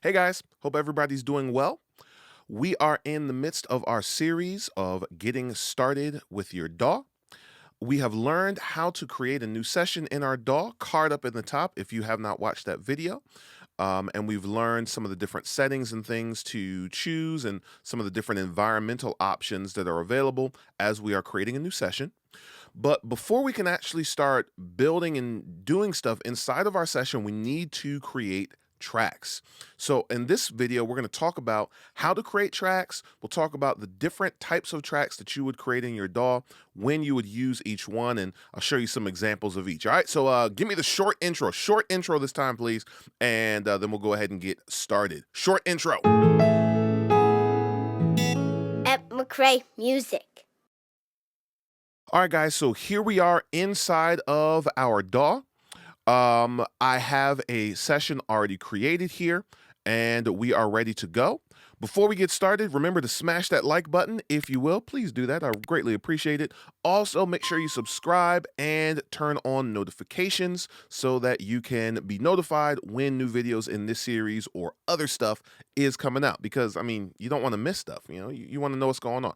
Hey guys, hope everybody's doing well. We are in the midst of our series of getting started with your DAW. We have learned how to create a new session in our DAW, card up in the top if you have not watched that video. And we've learned some of the different settings and things to choose and some of the different environmental options that are available as we are creating a new session. But before we can actually start building and doing stuff inside of our session, we need to create tracks. So in this video, we're going to talk about how to create tracks. We'll talk about the different types of tracks that you would create in your DAW, when you would use each one, and I'll show you some examples of each. All right, so give me the short intro this time, please, and then we'll go ahead and get started. Short intro. At McCrae Music. All right, guys, so here we are inside of our DAW. I have a session already created here, and we are ready to go. Before we get started, remember to smash that like button, if you will. Please do that. I greatly appreciate it. Also, make sure you subscribe and turn on notifications so that you can be notified when new videos in this series or other stuff is coming out. Because, I mean, you don't want to miss stuff. You want to know what's going on.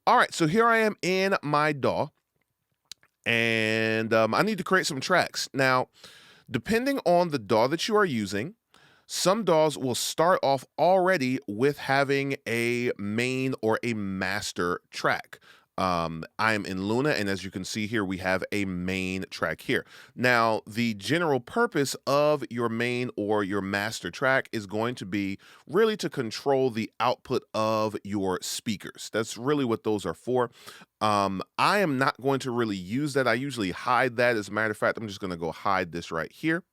All right, so here I am in my DAW, and I need to create some tracks. Now, depending on the DAW that you are using, some DAWs will start off already with having a main or a master track. I am in Luna, and as you can see here, we have a main track here. Now, the general purpose of your main or your master track is going to be really to control the output of your speakers. That's really what those are for. I am not going to really use that. I usually hide that. As a matter of fact, I'm just going to go hide this right here.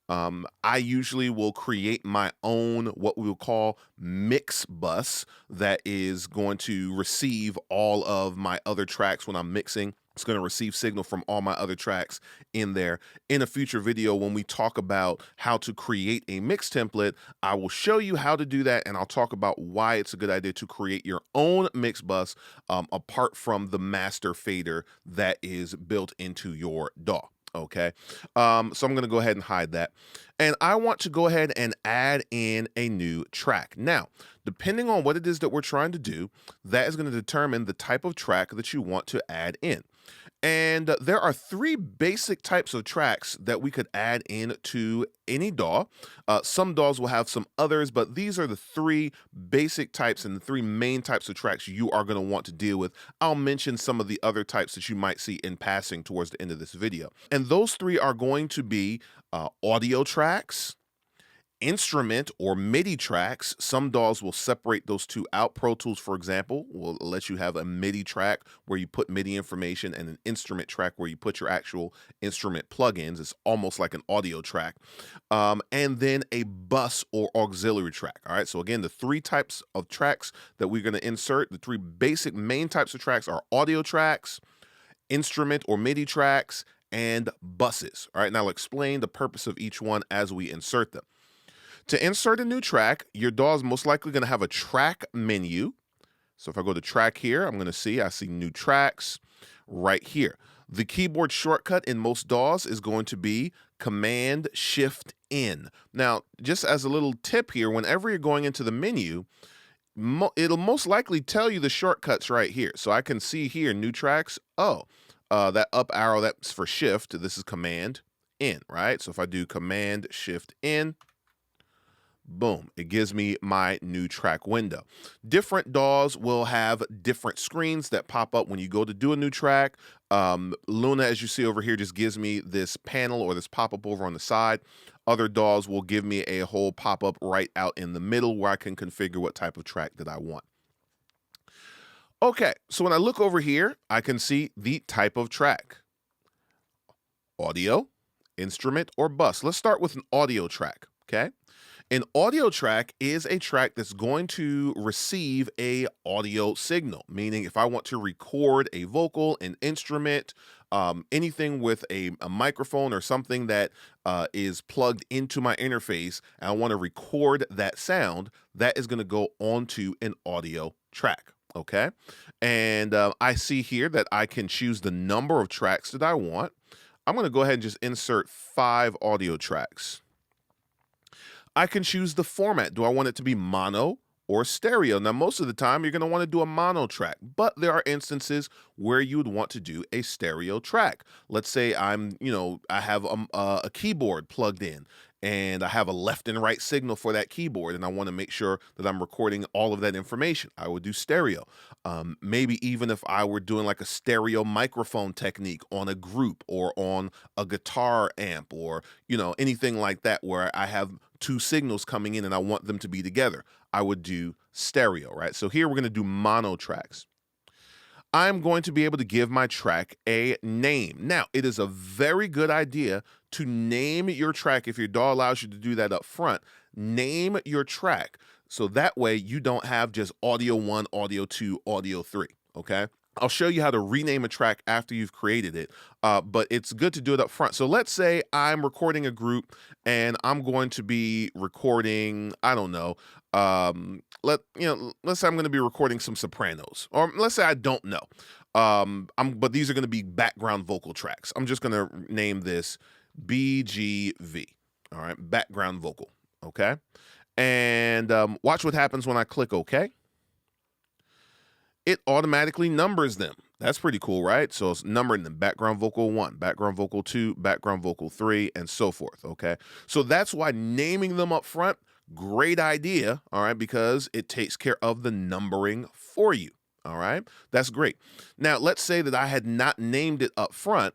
I usually will create my own, what we will call mix bus, that is going to receive all of my other tracks when I'm mixing. It's going to receive signal from all my other tracks in there. In a future video, when we talk about how to create a mix template, I will show you how to do that, and I'll talk about why it's a good idea to create your own mix bus apart from the master fader that is built into your DAW. Okay, so I'm going to go ahead and hide that. And I want to go ahead and add in a new track. Now, depending on what it is that we're trying to do, that is going to determine the type of track that you want to add in. And there are three basic types of tracks that we could add into any DAW. Some DAWs will have some others, but these are the three basic types and the three main types of tracks you are going to want to deal with. I'll mention some of the other types that you might see in passing towards the end of this video. And those three are going to be audio tracks, instrument or MIDI tracks. Some DAWs will separate those two out. Pro Tools, for example, will let you have a MIDI track where you put MIDI information and an instrument track where you put your actual instrument plugins. It's almost like an audio track. And then a bus or auxiliary track. All right, so again, the three types of tracks that we're going to insert, the three basic main types of tracks are audio tracks, instrument or MIDI tracks, and buses. All right, now I'll explain the purpose of each one as we insert them. To insert a new track, your DAW is most likely going to have a track menu. So if I go to track here, I'm going to see, I see new tracks right here. The keyboard shortcut in most DAWs is going to be Command Shift N. Now, just as a little tip here, whenever you're going into the menu, it'll most likely tell you the shortcuts right here. So I can see here, new tracks. Oh, that up arrow, that's for shift. This is Command N, right? So if I do Command Shift N, boom, it gives me my new track window. Different DAWs will have different screens that pop up when you go to do a new track. Luna, as you see over here, just gives me this panel or this pop-up over on the side. Other DAWs will give me a whole pop-up right out in the middle where I can configure what type of track that I want. Okay, so when I look over here, I can see the type of track. Audio, instrument, or bus. Let's start with an audio track, okay? An audio track is a track that's going to receive a audio signal, meaning if I want to record a vocal, an instrument, anything with a microphone or something that is plugged into my interface, and I want to record that sound, that is going to go onto an audio track. Okay, and I see here that I can choose the number of tracks that I want. I'm going to go ahead and just insert 5 audio tracks. I can choose the format. Do I want it to be mono or stereo? Now, most of the time, you're going to want to do a mono track, but there are instances where you would want to do a stereo track. Let's say I have a keyboard plugged in and I have a left and right signal for that keyboard, and I want to make sure that I'm recording all of that information. I would do stereo. Maybe even if I were doing like a stereo microphone technique on a group or on a guitar amp or anything like that where I have two signals coming in and I want them to be together, I would do stereo, right? So here we're going to do mono tracks. I'm going to be able to give my track a name. Now, it is a very good idea to name your track if your DAW allows you to do that up front. Name your track so that way you don't have just audio 1, audio 2, audio 3, okay? I'll show you how to rename a track after you've created it, but it's good to do it up front. So let's say I'm recording a group and I'm going to be recording, I don't know, let's say I'm going to be recording some sopranos, or let's say I don't know. But these are going to be background vocal tracks. I'm just going to name this BGV. All right, background vocal. Okay, and watch what happens when I click OK. It automatically numbers them. That's pretty cool, right? So it's numbering them: background vocal 1, background vocal 2, background vocal 3, and so forth. Okay, so that's why naming them up front, great idea, all right, because it takes care of the numbering for you, all right? That's great. Now, let's say that I had not named it up front.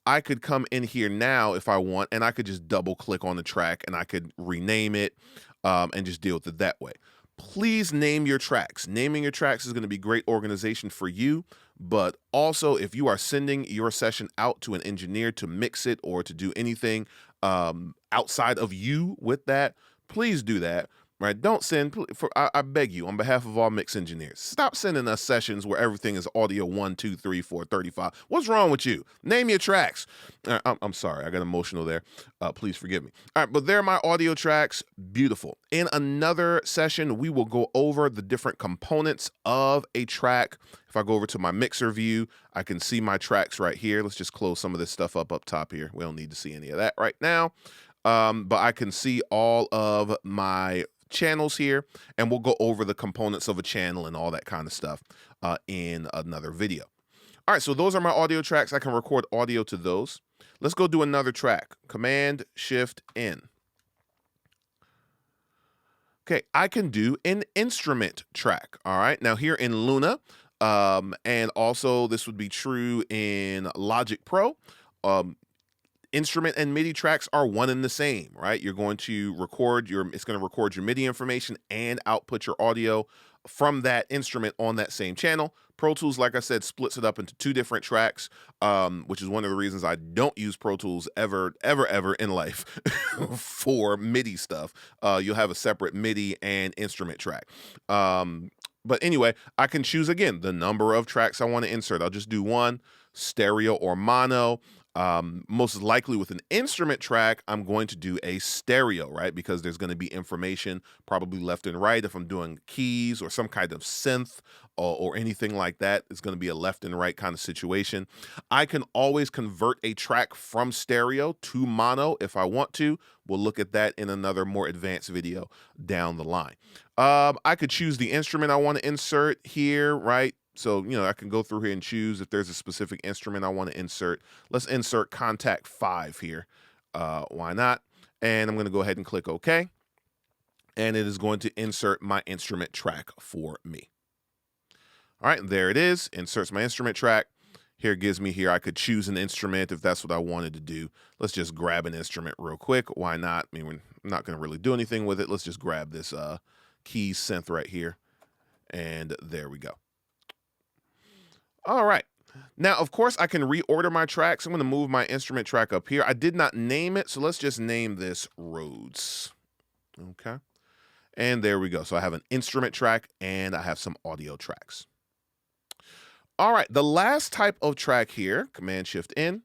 I could come in here now if I want, and I could just double click on the track and I could rename it and just deal with it that way. Please name your tracks. Naming your tracks is going to be great organization for you, but also if you are sending your session out to an engineer to mix it or to do anything outside of you with that, please do that. Right? Don't send, I beg you, on behalf of all mix engineers, stop sending us sessions where everything is audio 1, 2, 3, 4, 35. What's wrong with you? Name your tracks. I'm sorry, I got emotional there. Please forgive me. All right, but there are my audio tracks. Beautiful. In another session, we will go over the different components of a track. If I go over to my mixer view, I can see my tracks right here. Let's just close some of this stuff up top here. We don't need to see any of that right now. But I can see all of my channels here, and we'll go over the components of a channel and all that kind of stuff in another video. All right, so those are my audio tracks. I can record audio to those. Let's go do another track. Command Shift N. Okay, I can do an instrument track. All right, now here in Luna, and also this would be true in Logic Pro. Instrument and MIDI tracks are one and the same, right? You're going to record it's going to record your MIDI information and output your audio from that instrument on that same channel. Pro Tools, like I said, splits it up into 2 different tracks, which is one of the reasons I don't use Pro Tools ever in life for MIDI stuff. You'll have a separate MIDI and instrument track. But anyway, I can choose, again, the number of tracks I want to insert. I'll just do 1, stereo or mono. Most likely with an instrument track, I'm going to do a stereo, right? Because there's going to be information probably left and right. If I'm doing keys or some kind of synth or anything like that, it's going to be a left and right kind of situation. I can always convert a track from stereo to mono if I want to. We'll look at that in another more advanced video down the line. I could choose the instrument I want to insert here, right? So, I can go through here and choose if there's a specific instrument I want to insert. Let's insert contact 5 here. Why not? And I'm going to go ahead and click OK. And it is going to insert my instrument track for me. All right, there it is. Inserts my instrument track. Here it gives me here, I could choose an instrument if that's what I wanted to do. Let's just grab an instrument real quick. Why not? I mean, we're not going to really do anything with it. Let's just grab this keys synth right here. And there we go. All right. Now, of course, I can reorder my tracks. I'm going to move my instrument track up here. I did not name it, so let's just name this Rhodes. Okay. And there we go. So I have an instrument track and I have some audio tracks. All right. The last type of track here, Command Shift N.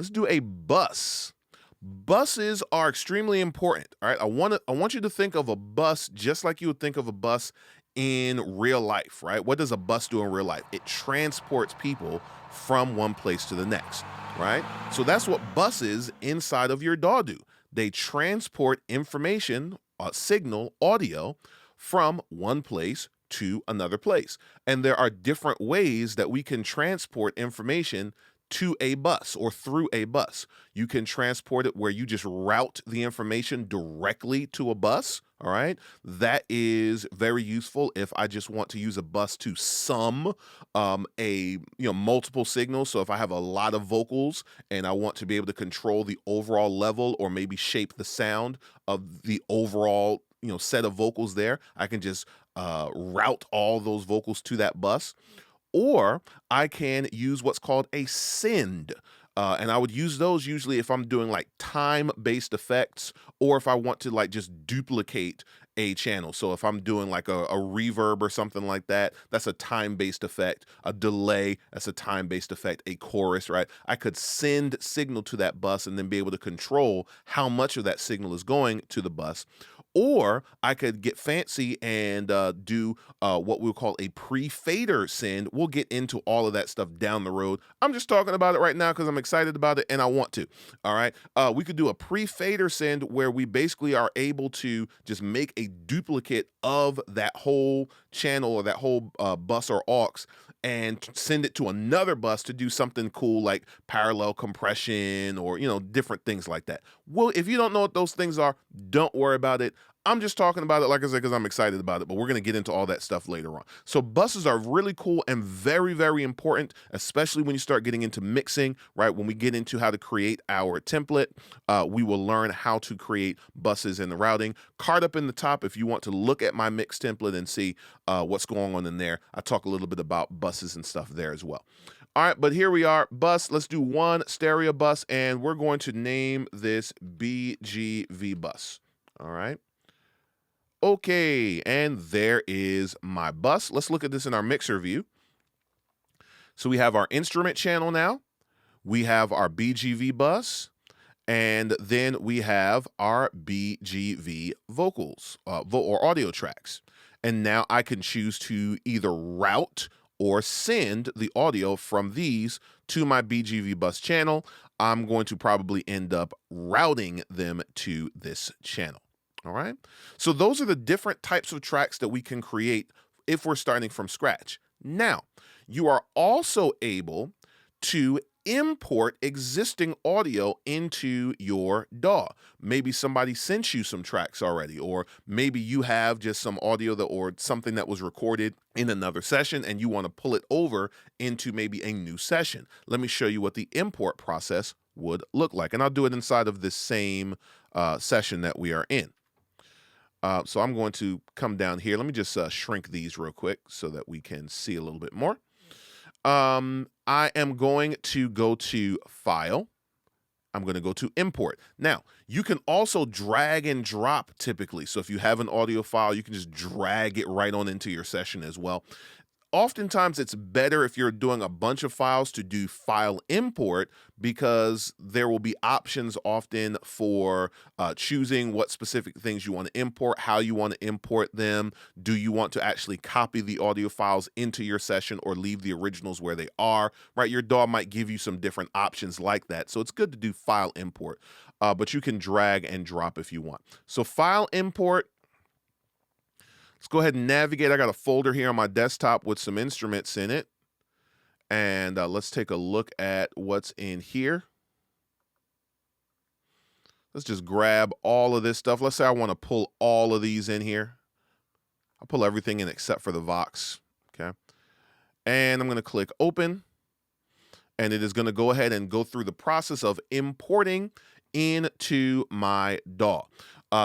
Let's do a bus. Buses are extremely important. All right. I want you to think of a bus just like you would think of a bus in real life, right? What does a bus do in real life? It transports people from one place to the next, right? So that's what buses inside of your DAW do. They transport information, signal, audio from one place to another place. And there are different ways that we can transport information to a bus or through a bus. You can transport it where you just route the information directly to a bus. All right. That is very useful if I just want to use a bus to sum multiple signals. So if I have a lot of vocals and I want to be able to control the overall level or maybe shape the sound of the overall set of vocals there, I can just route all those vocals to that bus. Or I can use what's called a send. And I would use those usually if I'm doing like time-based effects or if I want to like just duplicate a channel. So if I'm doing like a reverb or something like that, that's a time-based effect. A delay, that's a time-based effect. A chorus, right? I could send signal to that bus and then be able to control how much of that signal is going to the bus. Or I could get fancy and do what we'll call a pre-fader send. We'll get into all of that stuff down the road. I'm just talking about it right now because I'm excited about it and I want to. All right. We could do a pre-fader send where we basically are able to just make a duplicate of that whole channel or that whole bus or aux and send it to another bus to do something cool like parallel compression or different things like that. Well, if you don't know what those things are, don't worry about it. I'm just talking about it, like I said, because I'm excited about it, but we're going to get into all that stuff later on. So buses are really cool and very, very important, especially when you start getting into mixing, right? When we get into how to create our template, we will learn how to create buses in the routing. Card up in the top if you want to look at my mix template and see what's going on in there. I talk a little bit about buses and stuff there as well. All right, but here we are, bus. Let's do one stereo bus, and we're going to name this BGV bus. All right. Okay, and there is my bus. Let's look at this in our mixer view. So we have our instrument channel now. We have our BGV bus. And then we have our BGV vocals or audio tracks. And now I can choose to either route or send the audio from these to my BGV bus channel. I'm going to probably end up routing them to this channel. All right. So those are the different types of tracks that we can create if we're starting from scratch. Now, you are also able to import existing audio into your DAW. Maybe somebody sent you some tracks already, or maybe you have just some audio or something that was recorded in another session and you want to pull it over into maybe a new session. Let me show you what the import process would look like. And I'll do it inside of this same session that we are in. So I'm going to come down here. Let me just shrink these real quick so that we can see a little bit more. I am going to go to File. I'm going to go to Import. Now, you can also drag and drop typically. So if you have an audio file, you can just drag it right on into your session as well. Oftentimes, it's better if you're doing a bunch of files to do file import because there will be options often for choosing what specific things you want to import, how you want to import them. Do you want to actually copy the audio files into your session or leave the originals where they are, right? Your DAW might give you some different options like that. So it's good to do file import, but you can drag and drop if you want. So file import. Let's go ahead and navigate. I got a folder here on my desktop with some instruments in it. And let's take a look at what's in here. Let's just grab all of this stuff. Let's say I want to pull all of these in here. I'll pull everything in except for the Vox. Okay. And I'm going to click open. And it is going to go ahead and go through the process of importing into my DAW.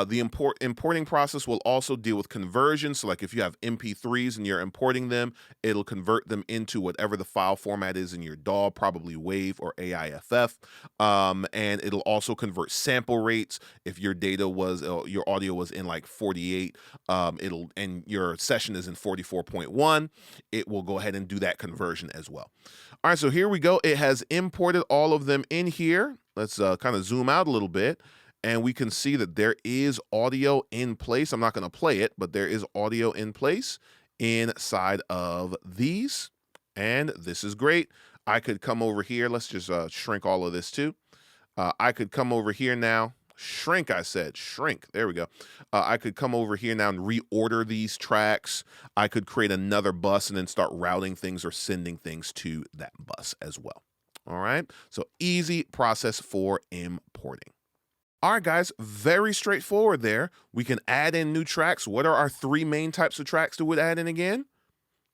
The importing process will also deal with conversion. So like if you have MP3s and you're importing them, it'll convert them into whatever the file format is in your DAW, probably WAV or AIFF. And it'll also convert sample rates. If your your audio was in like 48, and your session is in 44.1, it will go ahead and do that conversion as well. All right, so here we go. It has imported all of them in here. Let's kind of zoom out a little bit. And we can see that there is audio in place. I'm not going to play it, but there is audio in place inside of these. And this is great. I could come over here. Let's just shrink all of this too. I could come over here now, Shrink, I said. Shrink. There we go. I could come over here now and reorder these tracks. I could create another bus and then start routing things or sending things to that bus as well. All right. So easy process for importing. All right, guys, very straightforward there. We can add in new tracks. What are our three main types of tracks that would add in again?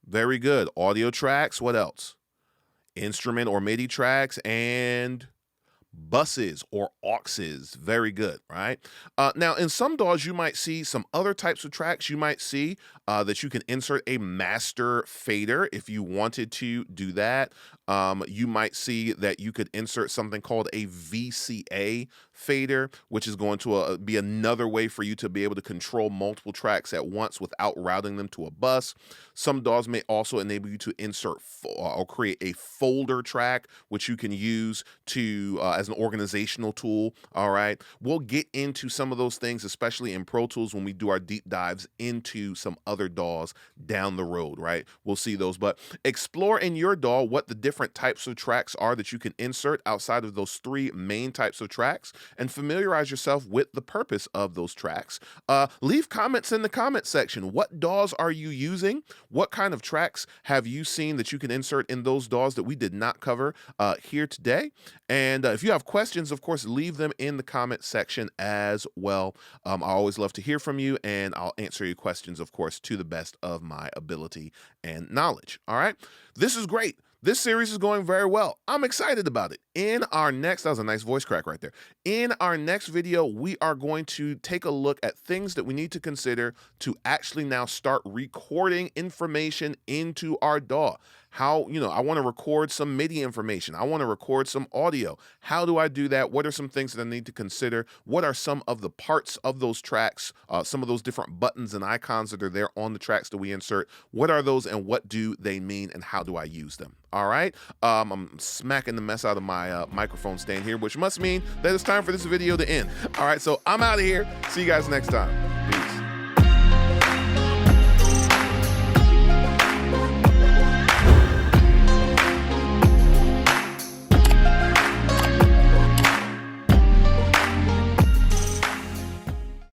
Very good. Audio tracks. What else? Instrument or MIDI tracks and buses or auxes. Very good, right? Now, in some DAWs, you might see some other types of tracks. You might see that you can insert a master fader if you wanted to do that. You might see that you could insert something called a VCA fader, which is going to be another way for you to be able to control multiple tracks at once without routing them to a bus. Some DAWs may also enable you to insert or create a folder track, which you can use to as an organizational tool. All right, we'll get into some of those things, especially in Pro Tools when we do our deep dives into some other DAWs down the road, right? We'll see those, but explore in your DAW what the different types of tracks are that you can insert outside of those three main types of tracks and familiarize yourself with the purpose of those tracks. Leave comments in the comment section. What DAWs are you using? What kind of tracks have you seen that you can insert in those DAWs that we did not cover here today? And if you have questions, of course, leave them in the comment section as well. I always love to hear from you, and I'll answer your questions, of course, to the best of my ability and knowledge. All right, this is great. This series is going very well. I'm excited about it. In our next, that was a nice voice crack right there. In our next video, we are going to take a look at things that we need to consider to actually now start recording information into our DAW. How, I want to record some MIDI information. I want to record some audio. How do I do that? What are some things that I need to consider? What are some of the parts of those tracks, some of those different buttons and icons that are there on the tracks that we insert? What are those and what do they mean and how do I use them? All right. I'm smacking the mess out of my microphone stand here, which must mean that it's time for this video to end. All right. So I'm out of here. See you guys next time.